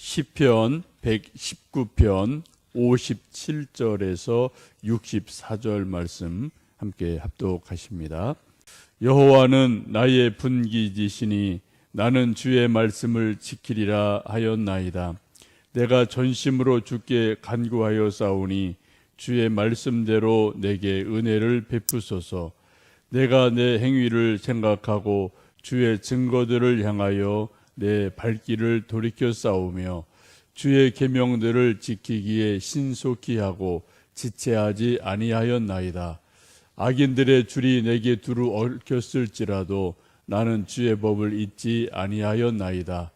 시편 119편 57절에서 64절 말씀 함께 합독하십니다. 여호와는 나의 분기지시니 나는 주의 말씀을 지키리라 하였나이다. 내가 전심으로 주께 간구하여 싸우니 주의 말씀대로 내게 은혜를 베푸소서. 내가 내 행위를 생각하고 주의 증거들을 향하여 내 발길을 돌이켜 싸우며 주의 계명들을 지키기에 신속히 하고 지체하지 아니하였나이다. 악인들의 줄이 내게 두루 얽혔을지라도 나는 주의 법을 잊지 아니하였나이다.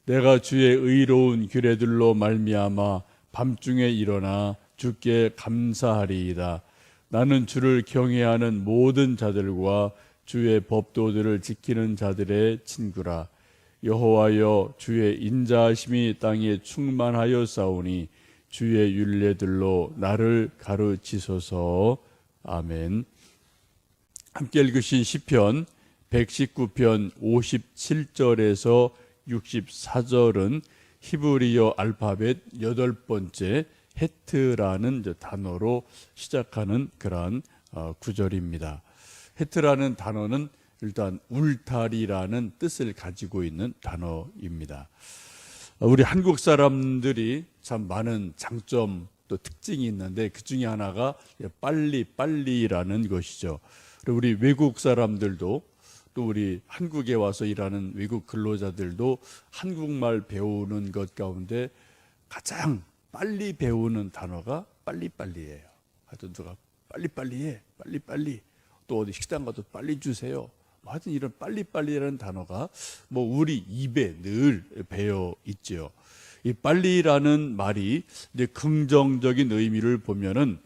내가 주의 의로운 규례들로 말미암아 밤중에 일어나 주께 감사하리이다. 나는 주를 경외하는 모든 자들과 주의 법도들을 지키는 자들의 친구라. 여호와여, 주의 인자하심이 땅에 충만하여 싸우니 주의 율례들로 나를 가르치소서. 아멘. 함께 읽으신 시편 119편 57절에서 64절은 히브리어 알파벳 8번째 헤트라는 단어로 시작하는 그러한 구절입니다. 헤트라는 단어는 일단 울타리라는 뜻을 가지고 있는 단어입니다. 우리 한국 사람들이 참 많은 장점 또 특징이 있는데 그 중에 하나가 빨리라는 것이죠. 그리고 우리 외국 사람들도 또 우리 한국에 와서 일하는 외국 근로자들도 한국말 배우는 것 가운데 가장 빨리 배우는 단어가 빨리예요. 하여튼 누가 빨리 해, 빨리. 또 어디 식당 가도 빨리 주세요. 하여튼 이런 빨리라는 단어가 우리 입에 늘 배어 있죠. 이 빨리라는 말이 이제 긍정적인 의미를 보면은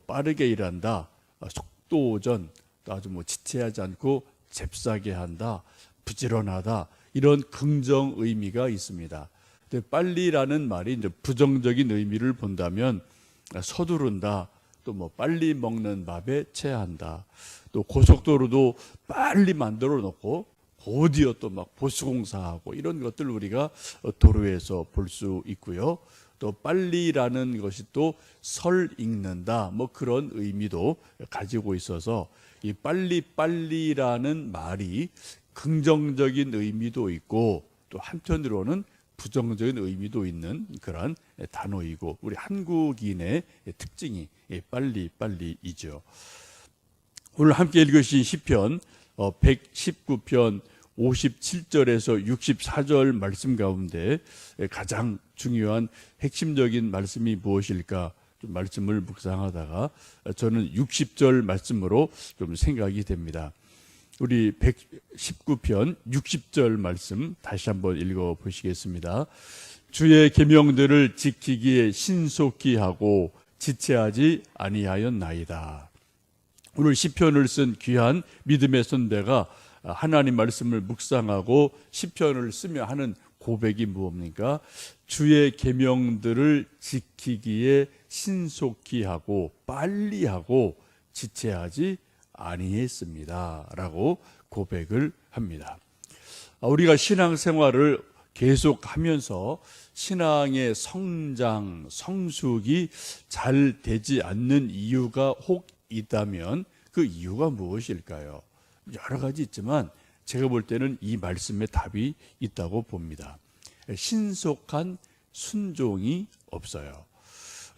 빠르게 일한다, 속도전, 또 아주 지체하지 않고 잽싸게 한다, 부지런하다, 이런 긍정 의미가 있습니다. 근데 빨리라는 말이 이제 부정적인 의미를 본다면 서두른다, 또 빨리 먹는 밥에 체한다, 또 고속도로도 빨리 만들어 놓고 곧이어 또 보수공사하고 이런 것들 우리가 도로에서 볼 수 있고요. 또 빨리라는 것이 또 설 읽는다, 그런 의미도 가지고 있어서 이 빨리라는 말이 긍정적인 의미도 있고 또 한편으로는 부정적인 의미도 있는 그런 단어이고 우리 한국인의 특징이 빨리이죠. 오늘 함께 읽으신 시편 119편 57절에서 64절 말씀 가운데 가장 중요한 핵심적인 말씀이 무엇일까 좀 말씀을 묵상하다가 저는 60절 말씀으로 좀 생각이 됩니다. 우리 119편 60절 말씀 다시 한번 읽어 보시겠습니다. 주의 계명들을 지키기에 신속히 하고 지체하지 아니하였나이다. 오늘 시편을 쓴 귀한 믿음의 선배가 하나님 말씀을 묵상하고 시편을 쓰며 하는 고백이 무엇입니까? 주의 계명들을 지키기에 신속히 하고 빨리 하고 지체하지 아니했습니다 라고 고백을 합니다. 우리가 신앙생활을 계속하면서 신앙의 성장, 성숙이 잘 되지 않는 이유가 혹 있다면 그 이유가 무엇일까요? 여러 가지 있지만 제가 볼 때는 이 말씀에 답이 있다고 봅니다. 신속한 순종이 없어요.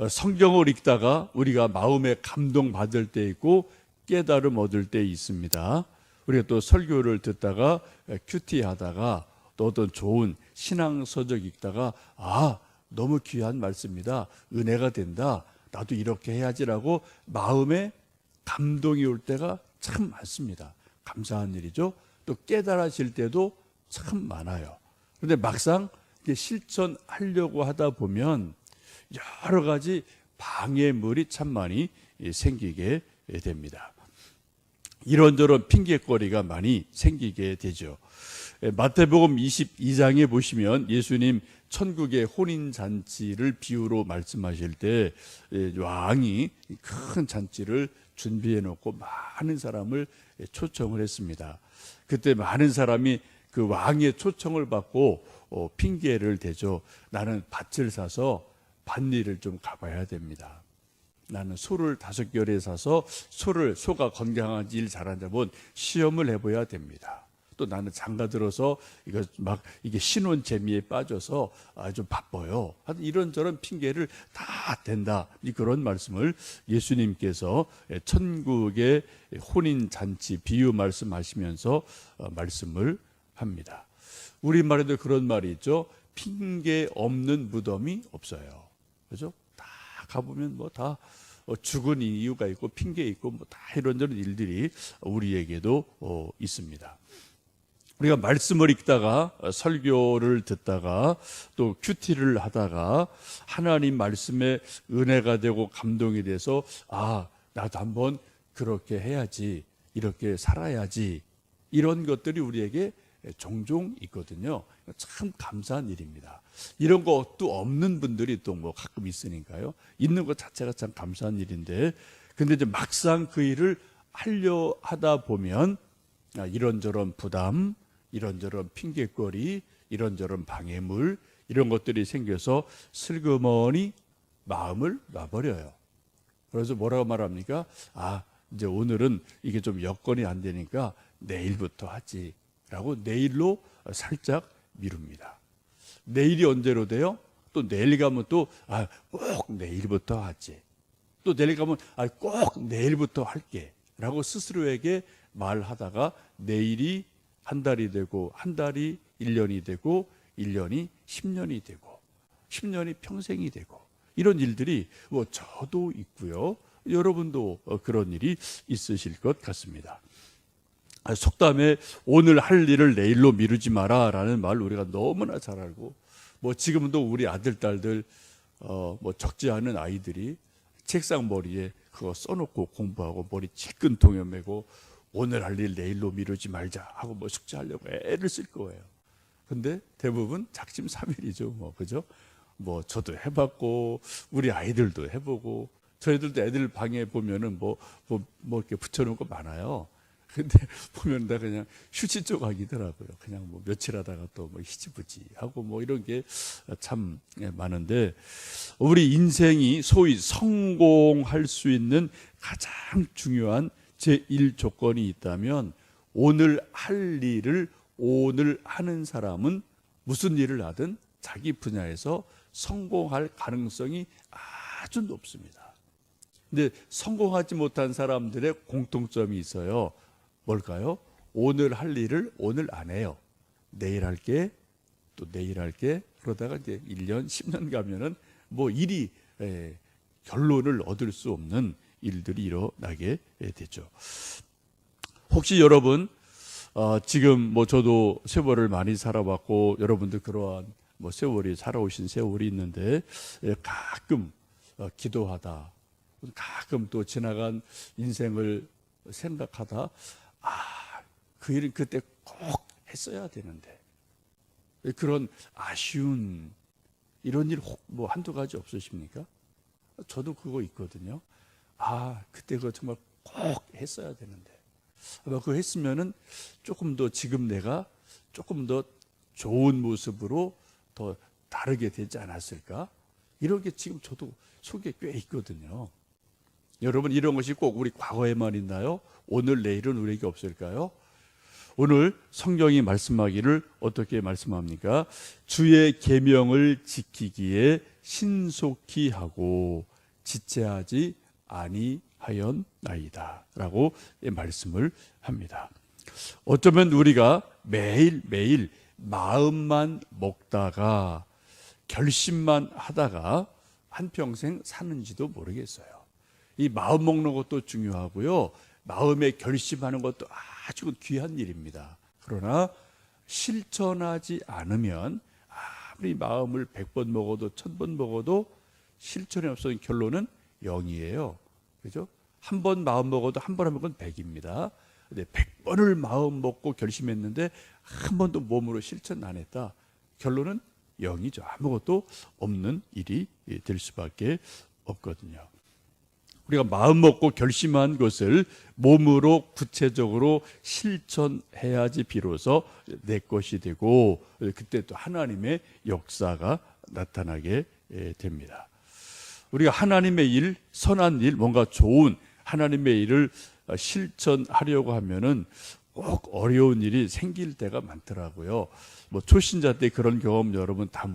성경을 읽다가 우리가 마음에 감동받을 때 있고 깨달음 얻을 때 있습니다. 우리가 또 설교를 듣다가 큐티하다가 또 어떤 좋은 신앙서적 읽다가 너무 귀한 말씀이다, 은혜가 된다, 나도 이렇게 해야지라고 마음에 감동이 올 때가 참 많습니다. 감사한 일이죠. 또 깨달아질 때도 참 많아요. 그런데 막상 실천하려고 하다 보면 여러 가지 방해물이 참 많이 생기게 됩니다. 이런저런 핑계거리가 많이 생기게 되죠. 마태복음 22장에 보시면 예수님 천국의 혼인잔치를 비유로 말씀하실 때 왕이 큰 잔치를 준비해 놓고 많은 사람을 초청을 했습니다. 그때 많은 사람이 그 왕의 초청을 받고 핑계를 대죠. 나는 밭을 사서 밭일을 좀 가봐야 됩니다. 나는 소를 5개월에 사서 소가 건강한지 일 잘하는지 한번 시험을 해봐야 됩니다. 또 나는 장가 들어서 이게 신혼 재미에 빠져서 좀 바빠요. 이런저런 핑계를 다 댄다. 그런 말씀을 예수님께서 천국의 혼인 잔치 비유 말씀하시면서 말씀을 합니다. 우리말에도 그런 말이 있죠. 핑계 없는 무덤이 없어요. 그죠? 다 가보면 뭐 다 죽은 이유가 있고 핑계 있고 뭐 다 이런저런 일들이 우리에게도 있습니다. 우리가 말씀을 읽다가 설교를 듣다가 또 큐티를 하다가 하나님 말씀에 은혜가 되고 감동이 돼서 나도 한번 그렇게 해야지, 이렇게 살아야지, 이런 것들이 우리에게 종종 있거든요. 참 감사한 일입니다. 이런 것도 없는 분들이 또 뭐 가끔 있으니까요. 있는 것 자체가 참 감사한 일인데, 근데 이제 막상 그 일을 하려 하다 보면 이런저런 부담, 이런저런 핑계거리, 이런저런 방해물, 이런 것들이 생겨서 슬그머니 마음을 놔버려요. 그래서 뭐라고 말합니까? 이제 오늘은 이게 좀 여건이 안 되니까 내일부터 하지 라고 내일로 살짝 미룹니다. 내일이 언제로 돼요? 또 내일 가면 또 꼭 내일부터 하지. 또 내일 가면 꼭 내일부터 할게 라고 스스로에게 말하다가 내일이 한 달이 되고, 한 달이 1년이 되고, 1년이 10년이 되고, 10년이 평생이 되고, 이런 일들이 저도 있고요. 여러분도 그런 일이 있으실 것 같습니다. 속담에 오늘 할 일을 내일로 미루지 마라 라는 말 우리가 너무나 잘 알고, 지금도 우리 아들, 딸들, 적지 않은 아이들이 책상 머리에 그거 써놓고 공부하고 머리 찔끈 동여매고 오늘 할 일 내일로 미루지 말자 하고 숙제하려고 애를 쓸 거예요. 근데 대부분 작심삼일이죠. 그죠? 저도 해봤고 우리 아이들도 해보고 저희들도 애들 방에 보면은 이렇게 붙여놓은 거 많아요. 근데 보면 다 그냥 휴지 조각이더라고요. 그냥 며칠 하다가 또 히지부지 하고 이런 게 참 많은데, 우리 인생이 소위 성공할 수 있는 가장 중요한 제1 조건이 있다면, 오늘 할 일을 오늘 하는 사람은 무슨 일을 하든 자기 분야에서 성공할 가능성이 아주 높습니다. 근데 성공하지 못한 사람들의 공통점이 있어요. 뭘까요? 오늘 할 일을 오늘 안 해요. 내일 할게, 또 내일 할게. 그러다가 이제 1년, 10년 가면은 일이 결론을 얻을 수 없는 일들이 일어나게 되죠. 혹시 여러분 지금 저도 세월을 많이 살아봤고 여러분도 그러한 세월이 살아오신 세월이 있는데, 가끔 기도하다, 가끔 또 지나간 인생을 생각하다 그 일은 그때 꼭 했어야 되는데, 그런 아쉬운 이런 일 한두 가지 없으십니까? 저도 그거 있거든요. 그때 그거 정말 꼭 했어야 되는데, 그거 했으면은 조금 더 지금 내가 조금 더 좋은 모습으로 더 다르게 되지 않았을까? 이런 게 지금 저도 속에 꽤 있거든요. 여러분, 이런 것이 꼭 우리 과거에만 있나요? 오늘 내일은 우리에게 없을까요? 오늘 성경이 말씀하기를 어떻게 말씀합니까? 주의 계명을 지키기에 신속히 하고 지체하지 아니하였나이다 라고 말씀을 합니다. 어쩌면 우리가 매일매일 마음만 먹다가 결심만 하다가 한평생 사는지도 모르겠어요. 이 마음 먹는 것도 중요하고요, 마음에 결심하는 것도 아주 귀한 일입니다. 그러나 실천하지 않으면 아무리 마음을 100번 먹어도 1000번 먹어도 실천이 없으면 결론은 0이에요. 그죠? 한 번 마음 먹어도 한 번 하면 그건 100입니다. 근데 100번을 마음 먹고 결심했는데 한 번도 몸으로 실천 안 했다. 결론은 0이죠. 아무것도 없는 일이 될 수밖에 없거든요. 우리가 마음 먹고 결심한 것을 몸으로 구체적으로 실천해야지 비로소 내 것이 되고 그때 또 하나님의 역사가 나타나게 됩니다. 우리가 하나님의 일, 선한 일, 뭔가 좋은 하나님의 일을 실천하려고 하면은 꼭 어려운 일이 생길 때가 많더라고요. 뭐 초신자 때 그런 경험 여러분 다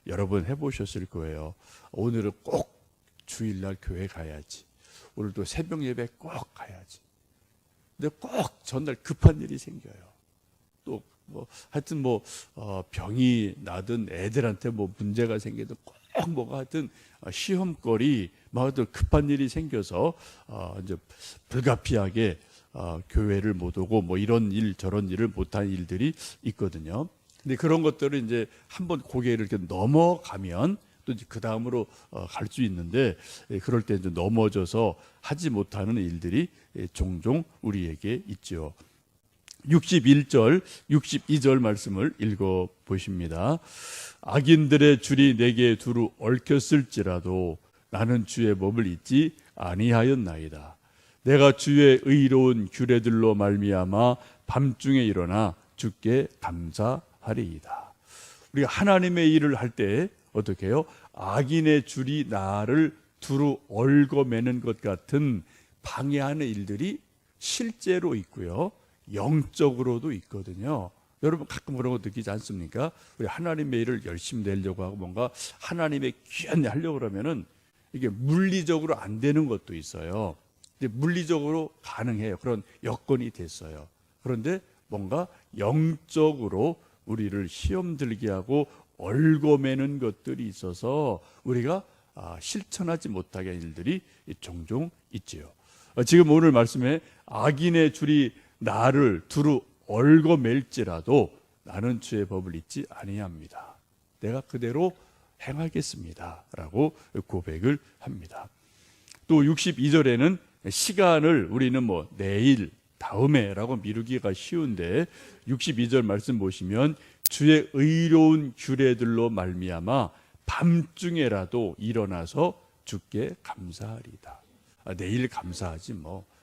여러 번 해보셨을 거예요. 오늘은 꼭 주일날 교회 가야지. 오늘도 새벽 예배 꼭 가야지. 근데 꼭 전날 급한 일이 생겨요. 또 하여튼 병이 나든 애들한테 문제가 생기든 꼭 뭐가 하여튼 시험거리 또 급한 일이 생겨서 이제 불가피하게 교회를 못 오고 이런 일 저런 일을 못한 일들이 있거든요. 근데 그런 것들을 이제 한번 고개를 이렇게 넘어가면 또 그 다음으로 갈 수 있는데 그럴 때 이제 넘어져서 하지 못하는 일들이 종종 우리에게 있죠. 61절, 62절 말씀을 읽어 보십니다. 악인들의 줄이 내게 두루 얽혔을지라도 나는 주의 법을 잊지 아니하였나이다. 내가 주의 의로운 규례들로 말미암아 밤중에 일어나 주께 감사하리이다. 우리가 하나님의 일을 할 때 어떻게 해요? 악인의 줄이 나를 두루 얽어매는 것 같은 방해하는 일들이 실제로 있고요. 영적으로도 있거든요. 여러분 가끔 그런 거 느끼지 않습니까? 우리 하나님의 일을 열심히 내려고 하고 뭔가 하나님의 귀한 일 하려고 그러면은 이게 물리적으로 안 되는 것도 있어요. 근데 물리적으로 가능해요. 그런 여건이 됐어요. 그런데 뭔가 영적으로 우리를 시험 들게 하고 얽어매는 것들이 있어서 우리가 실천하지 못하게 하는 일들이 종종 있지요. 지금 오늘 말씀에 악인의 줄이 나를 두루 얽어맬지라도 나는 주의 법을 잊지 아니합니다. 내가 그대로 행하겠습니다. 라고 고백을 합니다. 또 62절에는 시간을 우리는 내일, 다음에 라고 미루기가 쉬운데 62절 말씀 보시면 주의 의로운 규례들로 말미암아 밤중에라도 일어나서 주께 감사하리다. 내일 감사하지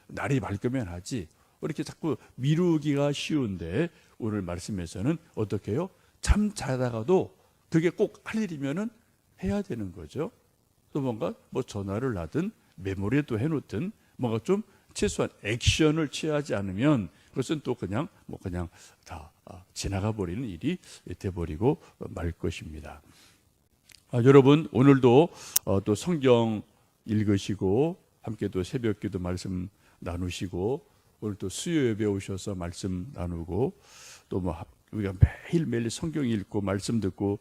날이 밝으면 하지. 이렇게 자꾸 미루기가 쉬운데 오늘 말씀에서는 어떻게 해요? 잠 자다가도 그게 꼭 할 일이면은 해야 되는 거죠. 또 뭔가 전화를 하든 메모리에 또 해놓든 뭔가 좀 최소한 액션을 취하지 않으면 그것은 또 그냥 다 지나가 버리는 일이 돼버리고 말 것입니다. 여러분 오늘도 또 성경 읽으시고 함께 또 새벽기도 말씀 나누시고 오늘 또 수요 예배 오셔서 말씀 나누고 또 우리가 매일매일 성경 읽고 말씀 듣고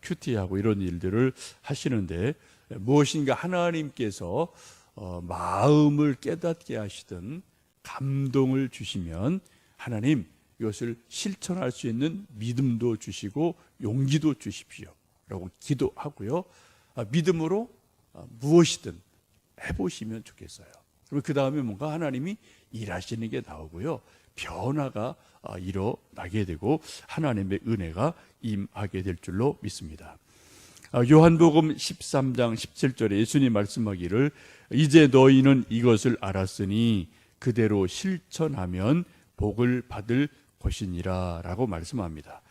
큐티하고 이런 일들을 하시는데 무엇인가 하나님께서 마음을 깨닫게 하시든 감동을 주시면 하나님 이것을 실천할 수 있는 믿음도 주시고 용기도 주십시오 라고 기도하고요. 믿음으로 무엇이든 해보시면 좋겠어요. 그리고 그 다음에 뭔가 하나님이 일하시는 게 나오고요. 변화가 일어나게 되고 하나님의 은혜가 임하게 될 줄로 믿습니다. 요한복음 13장 17절에 예수님 말씀하기를 이제 너희는 이것을 알았으니 그대로 실천하면 복을 받을 것이니라 라고 말씀합니다.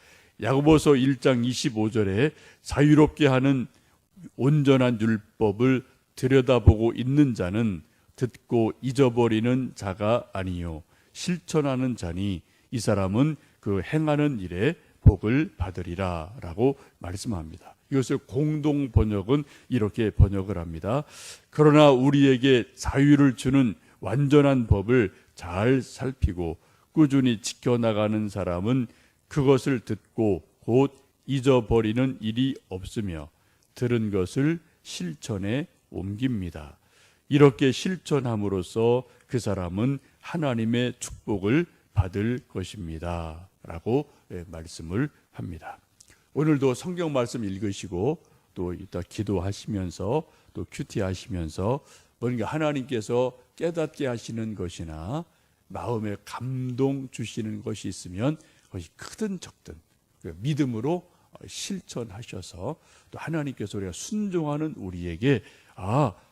야고보서 1장 25절에 자유롭게 하는 온전한 율법을 들여다보고 있는 자는 듣고 잊어버리는 자가 아니요 실천하는 자니 이 사람은 그 행하는 일에 복을 받으리라 라고 말씀합니다. 이것을 공동 번역은 이렇게 번역을 합니다. 그러나 우리에게 자유를 주는 완전한 법을 잘 살피고 꾸준히 지켜나가는 사람은 그것을 듣고 곧 잊어버리는 일이 없으며 들은 것을 실천에 옮깁니다. 이렇게 실천함으로써 그 사람은 하나님의 축복을 받을 것입니다. 라고 말씀을 합니다. 오늘도 성경 말씀 읽으시고 또 이따 기도하시면서 또 큐티 하시면서 뭔가 하나님께서 깨닫게 하시는 것이나 마음에 감동 주시는 것이 있으면 그것이 크든 적든 믿음으로 실천하셔서 또 하나님께서 우리가 순종하는 우리에게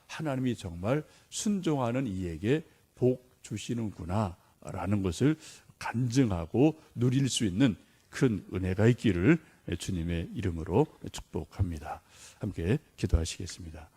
하나님이 정말 순종하는 이에게 복 주시는구나 라는 것을 간증하고 누릴 수 있는 큰 은혜가 있기를 주님의 이름으로 축복합니다. 함께 기도하시겠습니다.